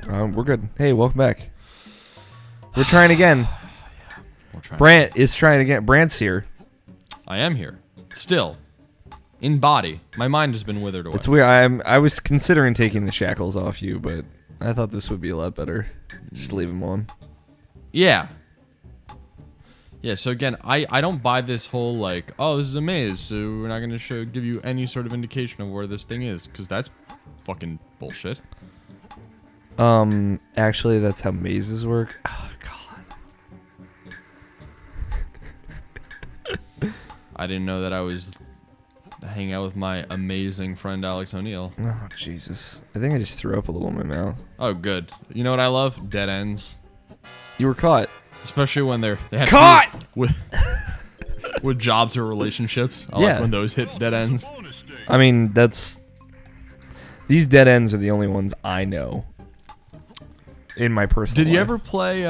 We're good. Hey, welcome back. We're trying again. Brandt is trying again. Brandt's here. I am here. Still. In body. My mind has been withered away. It's weird. I was considering taking the shackles off you, but I thought this would be a lot better. Just leave them on. Yeah. Yeah, so again, I don't buy this whole, like, oh, this is a maze, so we're not going to give you any sort of indication of where this thing is, because that's fucking bullshit. Actually, that's how mazes work. Oh, God. I didn't know that I was hanging out with my amazing friend Alex O'Neill. Oh, Jesus. I think I just threw up a little in my mouth. Oh, good. You know what I love? Dead ends. You were caught. Especially when they have caught to with with jobs or relationships. I yeah. like when those hit dead ends. I mean, these dead ends are the only ones I know in my personal Did you life. ever play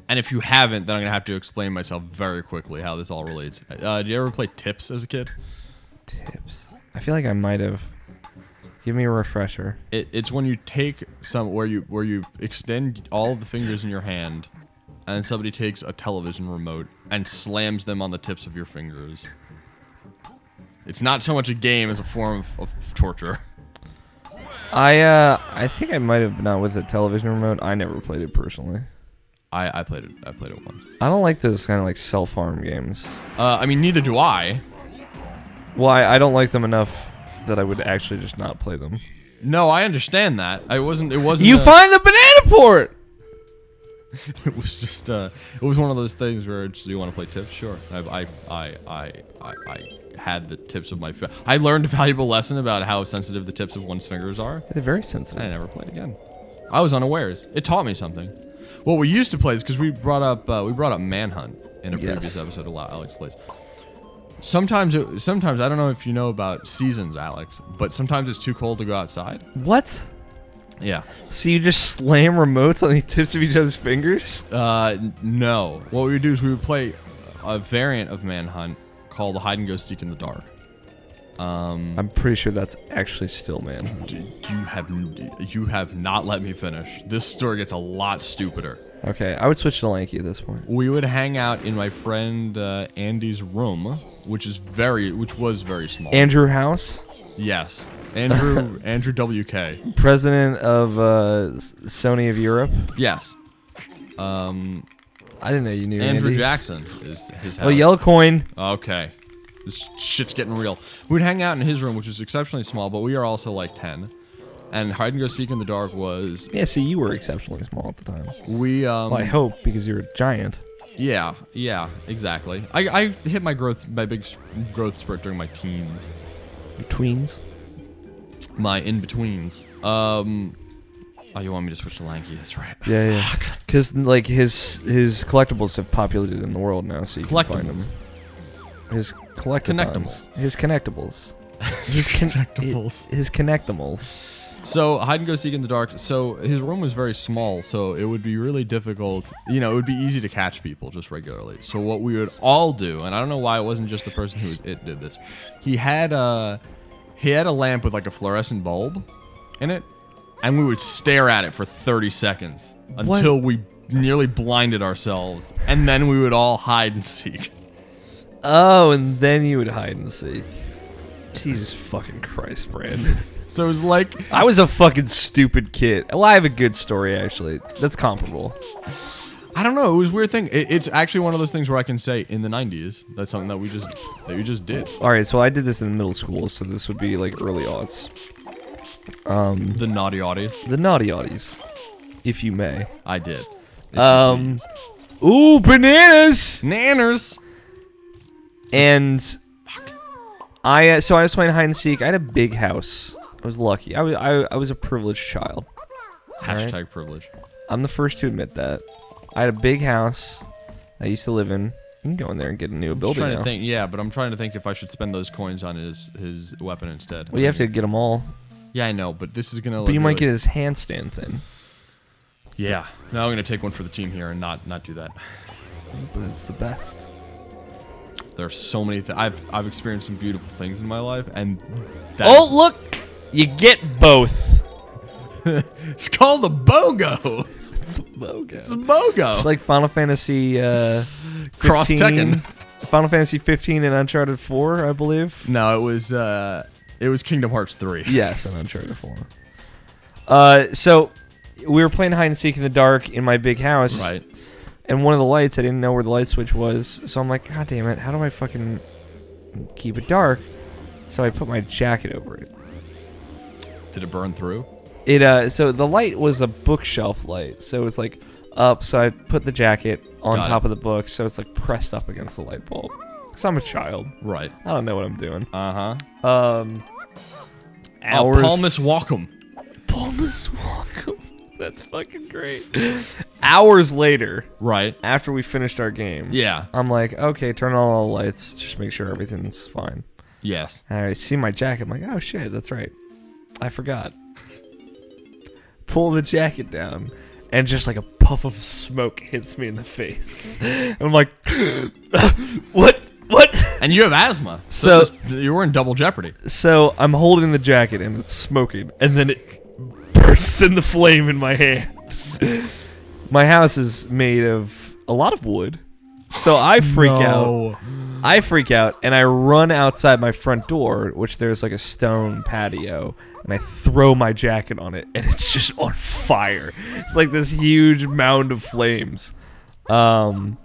and if you haven't, then I'm gonna have to explain myself very quickly how this all relates. Did you ever play Tips as a kid? Tips. I feel like I might have. Give me a refresher. It's when you take where you extend all of the fingers in your hand, and then somebody takes a television remote and slams them on the tips of your fingers. It's not so much a game as a form of torture. I think I might have been out with a television remote. I never played it personally. I played it once. I don't like those kind of like self-harm games. I mean, neither do I. Well, I don't like them enough that I would actually just not play them. No, I understand that. It wasn't. You find the banana port. It was just. It was one of those things where do you want to play Tips? Sure. I had the tips of my. I learned a valuable lesson about how sensitive the tips of one's fingers are. They're very sensitive. I never played again. I was unawares. It taught me something. What we used to play is because we brought up Manhunt in a previous episode of Alex Plays. Sometimes I don't know if you know about seasons, Alex, but sometimes it's too cold to go outside. What? Yeah. So you just slam remotes on the tips of each other's fingers? No. What we would do is we would play a variant of Manhunt called Hide and Go Seek in the Dark. I'm pretty sure that's actually still Manhunt. You have not let me finish. This story gets a lot stupider. Okay, I would switch to Lanky at this point. We would hang out in my friend Andy's room, which was very small. Andrew House? Yes. Andrew WK. President of Sony of Europe? Yes. I didn't know you knew Andrew Andy. Jackson is his house. Oh, Yellow Coin. Okay. This shit's getting real. We'd hang out in his room, which was exceptionally small, but we are also like 10. And Hide and Go Seek in the Dark was... Yeah, see, you were exceptionally small at the time. Well, I hope, because you're a giant. Yeah, exactly. I hit my big growth spurt during my teens. Your tweens? My in-betweens. Oh, you want me to switch to Lanky? That's right. Yeah. Because, like, his collectibles have populated in the world now, so you can find them. His collectibles. His connectables. His connectables. His connectimals. So, Hide and Go Seek in the Dark. So, his room was very small, so it would be really difficult. You know, it would be easy to catch people just regularly. So, what we would all do, and I don't know why it wasn't just the person who did this. He had a lamp with like a fluorescent bulb in it, and we would stare at it for 30 seconds until we nearly blinded ourselves, and then we would all hide and seek. Oh, and then you would hide and seek. Jesus fucking Christ, Brandon. So it was like... I was a fucking stupid kid. Well, I have a good story, actually. That's comparable. I don't know. It was a weird thing. It's actually one of those things where I can say, in the 90s, that's something that we just did. Alright, so I did this in middle school, so this would be, like, early aughts. The naughty aughties. The naughty aughties, if you may. I did. Ooh, bananas! Nanners! And... So I was playing hide and seek. I had a big house. I was lucky. I was a privileged child. Hashtag privilege. I'm the first to admit that. I had a big house I used to live in. You can go in there and get a new ability now. Yeah, but I'm trying to think if I should spend those coins on his weapon instead. Well, you have to get them all. Yeah, I know, but this is gonna. But you might get his handstand thing. Yeah. Now I'm gonna take one for the team here and not do that. But it's the best. There's so many things. I've experienced some beautiful things in my life, and oh, look! You get both. It's called the BOGO. It's a BOGO. It's a BOGO. It's like Final Fantasy Cross Tekken. Final Fantasy 15 and Uncharted 4, I believe. No, it was Kingdom Hearts 3. Yes, and Uncharted 4. So we were playing hide and seek in the dark in my big house. Right. And one of the lights, I didn't know where the light switch was, so I'm like, God damn it, how do I fucking keep it dark? So I put my jacket over it. Did it burn through? So the light was a bookshelf light, so it's like up, so I put the jacket on top of the book, so it's like pressed up against the light bulb. Because I'm a child. Right. I don't know what I'm doing. Uh-huh. Hours. Palmas Walkum. Palmas Walkum. That's fucking great. Hours later, right after we finished our game, yeah, I'm like, okay, turn on all the lights, just make sure everything's fine. Yes. And I see my jacket. I'm like, oh shit, that's right, I forgot. Pull the jacket down, and just like a puff of smoke hits me in the face. And I'm like, what? And you have asthma, so you were in double jeopardy. So I'm holding the jacket, and it's smoking, and then it bursts into flame in my hand. My house is made of a lot of wood, so I freak out. I freak out, and I run outside my front door, which there's like a stone patio, and I throw my jacket on it, and it's just on fire. It's like this huge mound of flames. And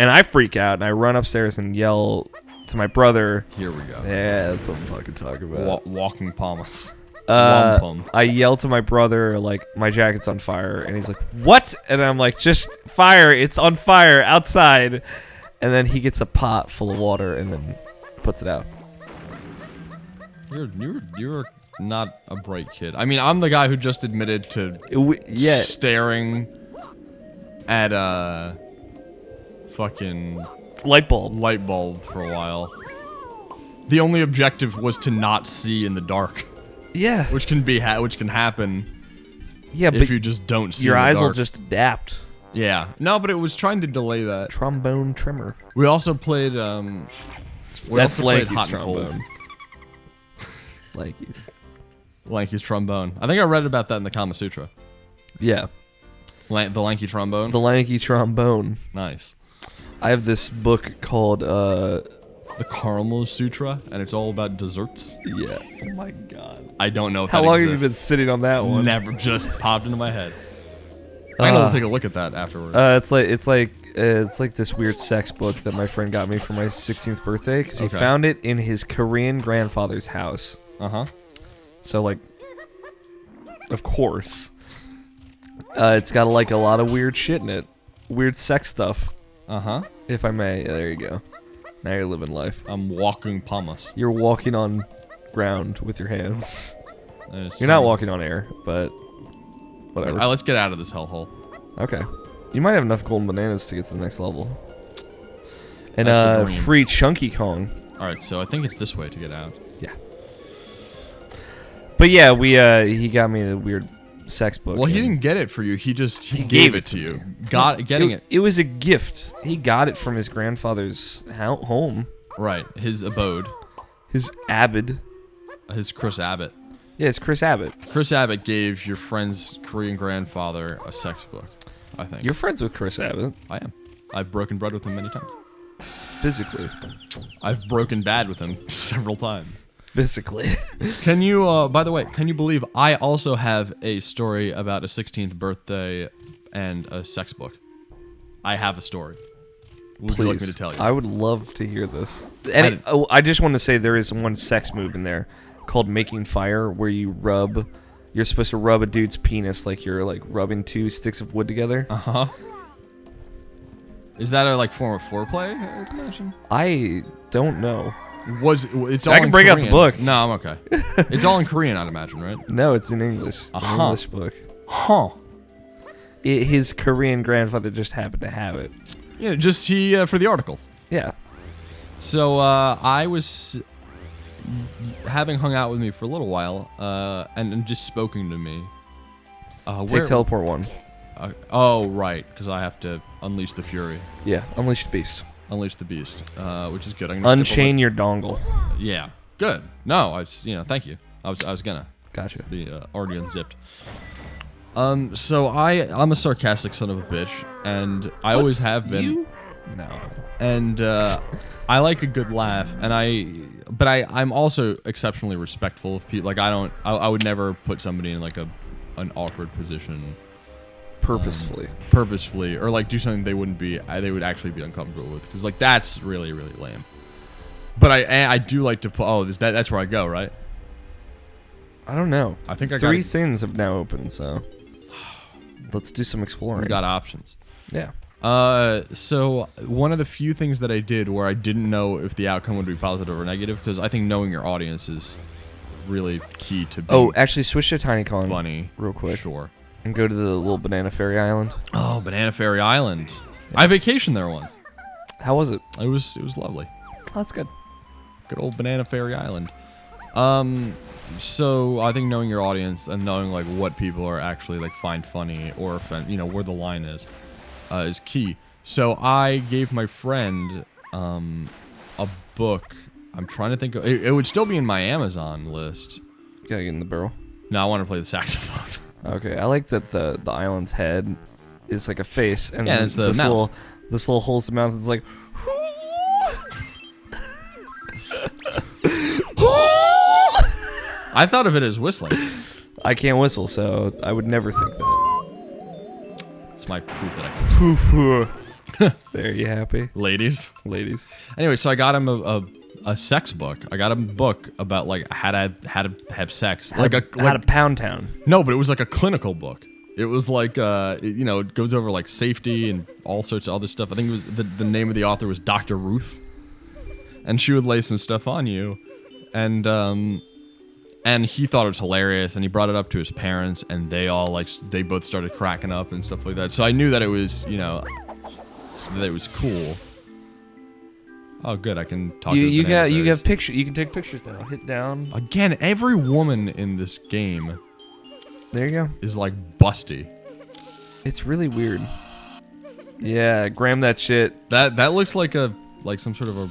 I freak out, and I run upstairs and yell to my brother. Here we go. Yeah, that's what I'm fucking talking about. Walking Palmas. I yell to my brother, like, my jacket's on fire, and he's like, what? And I'm like, just fire, it's on fire outside. And then he gets a pot full of water and then puts it out. You're not a bright kid. I mean, I'm the guy who just admitted to staring at a fucking light bulb for a while. The only objective was to not see in the dark. Yeah, which can happen. Yeah, if you just don't see. Your in the eyes dark. will just adapt. Yeah, no, but it was trying to delay that. Trombone trimmer. We also played. That's Lanky's Hot and trombone. Cold. Lanky's trombone. I think I read about that in the Kama Sutra. Yeah. The lanky trombone. The lanky trombone. Nice. I have this book called the Caramel Sutra, and it's all about desserts. Yeah. Oh my god. I don't know if How that long exists. have you been sitting on that one? Never, just popped into my head. I'm gonna take a look at that afterwards. It's like this weird sex book that my friend got me for my 16th birthday because he found it in his Korean grandfather's house. So like, of course, it's got like a lot of weird shit in it, weird sex stuff. If I may, yeah, there you go. Now you're living life. I'm walking Palmas. You're walking on ground with your hands. You're not walking on air, but whatever. Alright, let's get out of this hellhole. Okay. You might have enough golden bananas to get to the next level. And free Chunky Kong. Alright, so I think it's this way to get out. Yeah. But yeah, he got me the weird sex book. Well, he didn't get it for you. He gave it to you. It was a gift. He got it from his grandfather's home. Right, his abode. His Abbott. His Chris Abbott. Yeah, it's Chris Abbott. Chris Abbott gave your friend's Korean grandfather a sex book, I think. You're friends with Chris Abbott. I am. I've broken bread with him many times. Physically. I've broken bad with him several times. Physically. Can you, by the way, can you believe I also have a story about a 16th birthday and a sex book? I have a story. Would you like me to tell you? I would love to hear this. And I just want to say there is one sex move in there called making fire, where you're supposed to rub a dude's penis like you're like rubbing two sticks of wood together. Is that a form of foreplay? I imagine? I don't know. It's all I can bring out the book. No, I'm okay. It's all in Korean, I'd imagine, right? No, it's in English. It's an English book. His Korean grandfather just happened to have it. Yeah, just for the articles. Yeah. So I was having hung out with me for a little while, and just spoken to me. Take teleport one. Oh, right, because I have to unleash the fury. Yeah, unleash the beast. Unleash the beast, which is good. Unchain your dongle. Yeah, good. No, thank you. I was gonna. Gotcha. It's the already unzipped. So I'm a sarcastic son of a bitch, and I always have been. You? No. And I like a good laugh, and I'm also exceptionally respectful of people. Like I would never put somebody in like an awkward position purposefully, or like do something they would actually be uncomfortable with, because like that's really really lame. But I do like to put that's where I go, right? I don't know. I think I got 3 things have now opened, so let's do some exploring. We got options. Yeah. So one of the few things that I did where I didn't know if the outcome would be positive or negative, because I think knowing your audience is really key to being actually switch to TinyCon funny real quick. Sure. And go to the little Banana Fairy Island. Oh, Banana Fairy Island. Yeah. I vacationed there once. How was it? It was lovely. Oh, that's good. Good old Banana Fairy Island. So I think knowing your audience and knowing like what people are actually like find funny or offend, where the line is key. So I gave my friend a book. I'm trying to think of it would still be in my Amazon list. You gotta get in the barrel. No, I want to play the saxophone. Okay, I like that the island's head is like a face, and it's the mouth. This little holes the mouth is like. I thought of it as whistling. I can't whistle, so I would never think that. It's my proof that I can. There, you happy? Ladies. Anyway, so I got him a sex book. I got him a book about like how to have sex. How to Pound Town. No, but it was like a clinical book. It was like it goes over like safety and all sorts of other stuff. I think it was the name of the author was Dr. Ruth, and she would lay some stuff on you, and he thought it was hilarious, and he brought it up to his parents, and they both started cracking up and stuff like that. So I knew that it was that it was cool. Oh, good. I can talk. You got picture. You can take pictures now. Hit down. Again, every woman in this game. There you go. Is like busty. It's really weird. Yeah, gram that shit. That looks like some sort of a.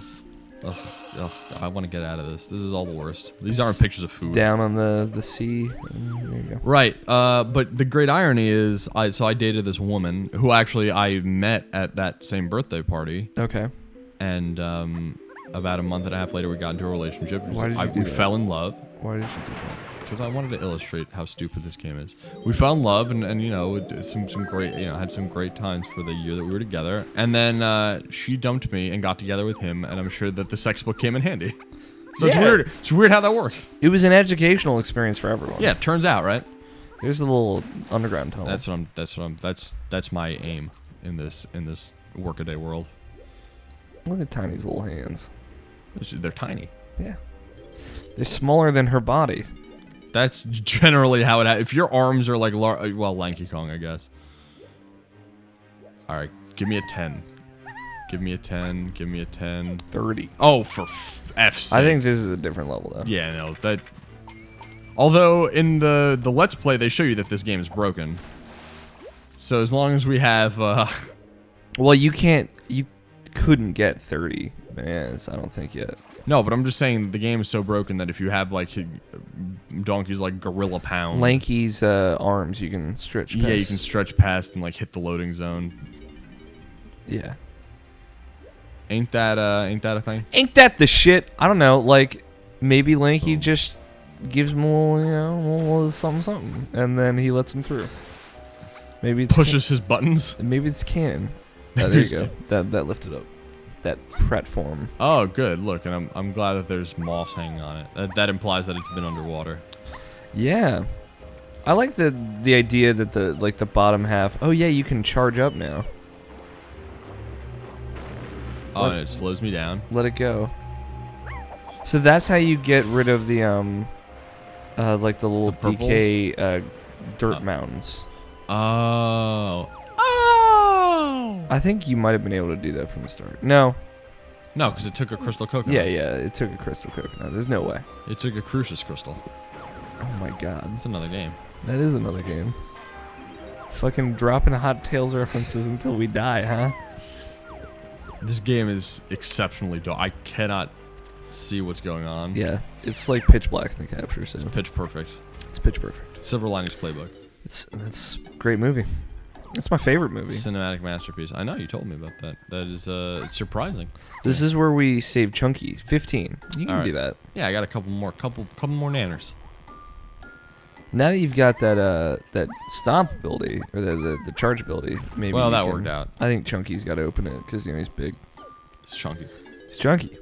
Ugh, I want to get out of this. This is all the worst. These aren't pictures of food. Down on the sea. There you go. Right. But the great irony is, I dated this woman who actually I met at that same birthday party. Okay. And about a month and a half later, we got into a relationship. Why did you do we that? fell in love. Why did you do that? Because I wanted to illustrate how stupid this game is. We fell in love, and some great, had some great times for the year that we were together. And then she dumped me and got together with him, and I'm sure that the sex book came in handy. So yeah. It's weird. It's weird how that works. It was an educational experience for everyone. Yeah, it turns out, right? There's a little underground tunnel. That's my aim in this workaday world. Look at Tiny's little hands. They're tiny. Yeah. They're smaller than her body. That's generally how it. If your arms are like Lanky Kong, I guess. All right, give me a 10. Give me a 10. Give me a 10. 30. Oh, for F's sake. I think this is a different level, though. Yeah, no, that. Although in the Let's Play, they show you that this game is broken. So as long as we have. Well, you couldn't get 30 bananas, I don't think yet. No, but I'm just saying the game is so broken that if you have like donkeys like Gorilla Pound, Lanky's arms, you can stretch past. Yeah, you can stretch past and like hit the loading zone. Yeah. Ain't that a thing? Ain't that the shit? I don't know. Like maybe Lanky just gives him a little something, and then he lets him through. Maybe it's pushes his buttons. Maybe it's canon. There you go. That lifted up. That platform. Oh, good. Look, and I'm glad that there's moss hanging on it. That implies that it's been underwater. Yeah, I like the idea that the bottom half. Oh yeah, you can charge up now. Oh, and it slows me down. Let it go. So that's how you get rid of the like the little DK dirt mountains. Oh. I think you might have been able to do that from the start. No, because it took a crystal coconut. Yeah, it took a crystal coconut. There's no way. It took a Crucius crystal. Oh my god. It's another game. That is another game. Fucking dropping Hot Tales references until we die, huh? This game is exceptionally dull. I cannot see what's going on. Yeah, it's like pitch black in the capture. So. It's pitch perfect. It's pitch perfect. Silver Linings Playbook. It's a great movie. It's my favorite movie. Cinematic masterpiece. I know you told me about that. That is it's surprising. This is where we save Chunky. 15. You can do that. Yeah, I got a couple more nanners. Now that you've got that stomp ability or the charge ability, maybe. Well, that worked out. I think Chunky's got to open it because he's big. It's chunky. He's chunky.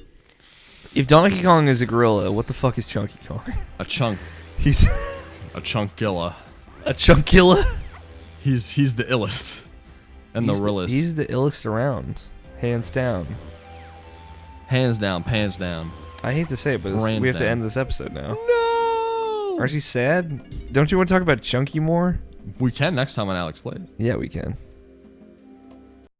If Donkey Kong is a gorilla, what the fuck is Chunky Kong? A chunk. He's a chunkilla. A chunkilla. He's the illest and the realest. He's the illest around, hands down. Hands down, pants down. I hate to say it, but we have to end this episode now. No. Aren't you sad? Don't you want to talk about Chunky more? We can next time on Alex Plays. Yeah, we can.